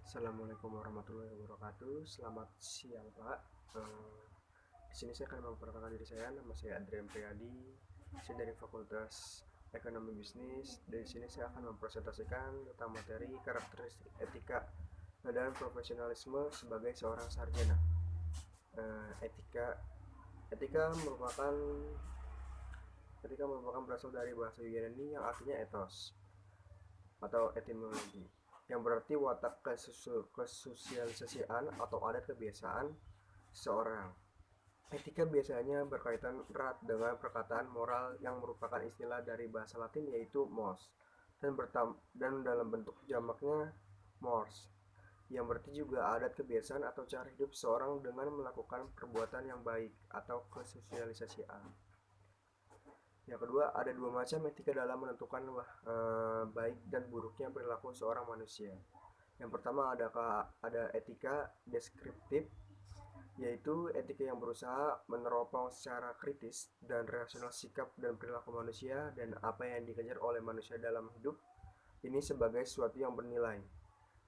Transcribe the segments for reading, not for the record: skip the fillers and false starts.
Assalamualaikum warahmatullahi wabarakatuh. Selamat siang, Pak. Di sini saya akan memperkenalkan diri saya. Nama saya Adrian Priyadi. Saya dari Fakultas Ekonomi Bisnis. Dari sini saya akan mempresentasikan tentang materi karakteristik etika dan profesionalisme sebagai seorang sarjana. Etika etika merupakan berasal dari bahasa Yunani yang artinya ethos atau etimologi, yang berarti watak kesosialisasian atau adat kebiasaan seseorang. Etika biasanya berkaitan erat dengan perkataan moral yang merupakan istilah dari bahasa Latin yaitu mos dan dalam bentuk jamaknya mors, yang berarti juga adat kebiasaan atau cara hidup seseorang dengan melakukan perbuatan yang baik atau kesosialisasian. Yang kedua, ada dua macam etika dalam menentukan baik dan buruknya perilaku seorang manusia. Yang pertama ada etika deskriptif, yaitu etika yang berusaha meneropong secara kritis dan rasional sikap dan perilaku manusia dan apa yang dikejar oleh manusia dalam hidup ini sebagai sesuatu yang bernilai.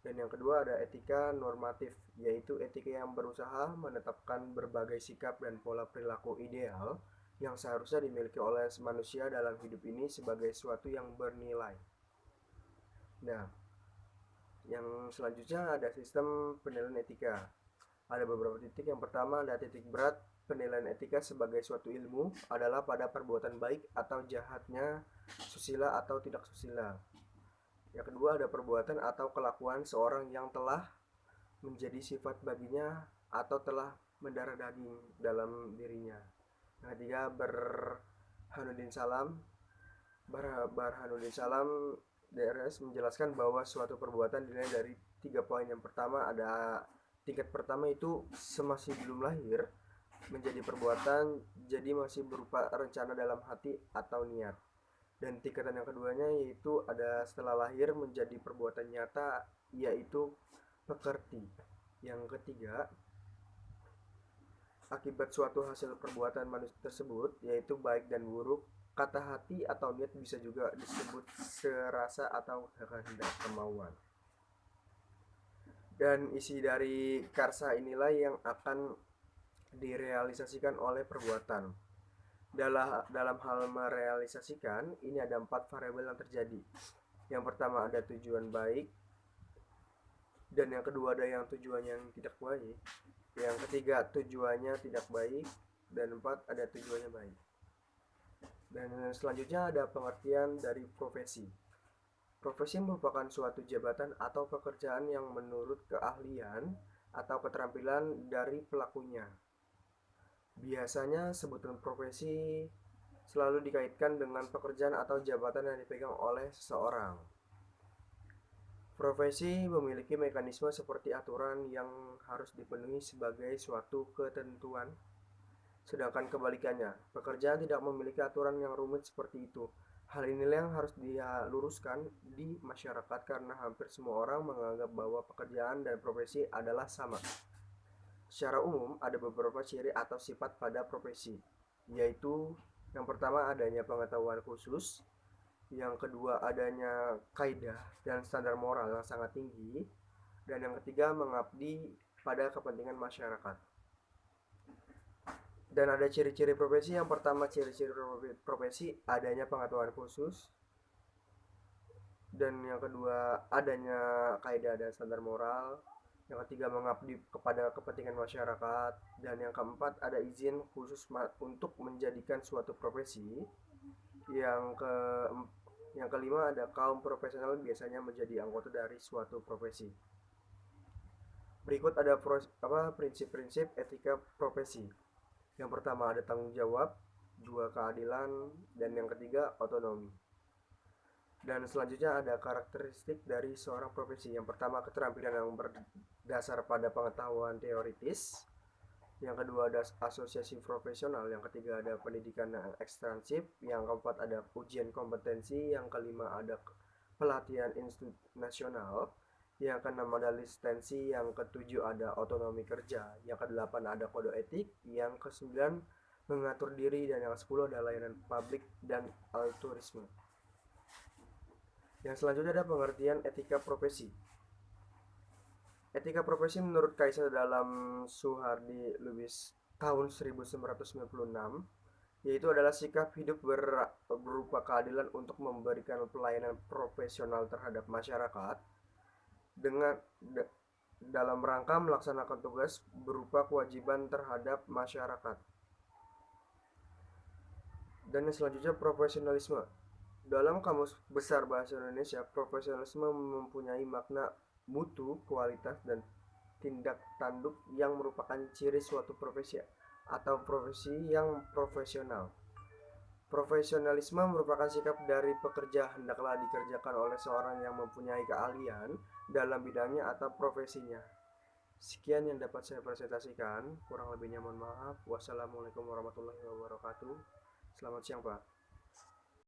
Dan yang kedua ada etika normatif, yaitu etika yang berusaha menetapkan berbagai sikap dan pola perilaku ideal yang seharusnya dimiliki oleh manusia dalam hidup ini sebagai sesuatu yang bernilai. Nah, yang selanjutnya ada sistem penilaian etika. Ada beberapa titik. Yang pertama ada titik berat. Penilaian etika sebagai suatu ilmu adalah pada perbuatan baik atau jahatnya, susila atau tidak susila. Yang kedua ada perbuatan atau kelakuan seorang yang telah menjadi sifat baginya atau telah mendarah daging dalam dirinya. Yang ketiga Barhanuddin Salam DRS menjelaskan bahwa suatu perbuatan dinilai dari 3 poin. Yang pertama ada tingkat pertama itu semasih belum lahir menjadi perbuatan, jadi masih berupa rencana dalam hati atau niat. Dan tingkatan yang keduanya yaitu ada setelah lahir menjadi perbuatan nyata, yaitu pekerti. Yang ketiga, akibat suatu hasil perbuatan manusia tersebut, yaitu baik dan buruk. Kata hati atau niat bisa juga disebut serasa atau kehendak kemauan. Dan isi dari karsa inilah yang akan direalisasikan oleh perbuatan. Dalam hal merealisasikan, ini ada 4 variabel yang terjadi. Yang pertama ada tujuan baik, dan yang kedua ada yang tujuannya yang tidak baik. Yang ketiga tujuannya tidak baik, dan 4 ada tujuannya baik. Dan selanjutnya ada pengertian dari profesi. Profesi merupakan suatu jabatan atau pekerjaan yang menurut keahlian atau keterampilan dari pelakunya. Biasanya sebutan profesi selalu dikaitkan dengan pekerjaan atau jabatan yang dipegang oleh seseorang. Profesi memiliki mekanisme seperti aturan yang harus dipenuhi sebagai suatu ketentuan. Sedangkan kebalikannya, pekerjaan tidak memiliki aturan yang rumit seperti itu. Hal inilah yang harus diluruskan di masyarakat karena hampir semua orang menganggap bahwa pekerjaan dan profesi adalah sama. Secara umum, ada beberapa ciri atau sifat pada profesi, yaitu yang pertama adanya pengetahuan khusus, yang kedua adanya kaidah dan standar moral yang sangat tinggi, dan yang ketiga mengabdi pada kepentingan masyarakat. Dan ada ciri-ciri profesi. Yang pertama ciri-ciri profesi adanya pengetahuan khusus, dan yang kedua adanya kaidah dan standar moral, yang ketiga mengabdi kepada kepentingan masyarakat, dan yang keempat ada izin khusus untuk menjadikan suatu profesi. Yang kelima ada kaum profesional biasanya menjadi anggota dari suatu profesi. Berikut ada prinsip-prinsip etika profesi. Yang pertama ada tanggung jawab, dua keadilan, dan yang ketiga otonomi. Dan selanjutnya ada karakteristik dari seorang profesi. Yang pertama keterampilan yang berdasar pada pengetahuan teoritis. Yang kedua ada asosiasi profesional. Yang ketiga ada pendidikan yang ekstensif. Yang keempat ada ujian kompetensi. Yang kelima ada pelatihan institut nasional. Yang keenam ada lisensi. Yang ketujuh ada otonomi kerja. Yang kedelapan ada kode etik. Yang kesembilan mengatur diri. Dan yang 10 ada layanan publik dan altruisme. Yang selanjutnya ada pengertian etika profesi. Etika profesi menurut Kaisar dalam Suhardi Lubis tahun 1996 yaitu adalah sikap hidup berupa keadilan untuk memberikan pelayanan profesional terhadap masyarakat dengan dalam rangka melaksanakan tugas berupa kewajiban terhadap masyarakat. Dan yang selanjutnya profesionalisme. Dalam Kamus Besar Bahasa Indonesia, profesionalisme mempunyai makna mutu, kualitas, dan tindak tanduk yang merupakan ciri suatu profesi atau profesi yang profesional. Profesionalisme merupakan sikap dari pekerja hendaklah dikerjakan oleh seorang yang mempunyai keahlian dalam bidangnya atau profesinya. Sekian yang dapat saya presentasikan. Kurang lebihnya mohon maaf. Wassalamualaikum warahmatullahi wabarakatuh. Selamat siang, Pak.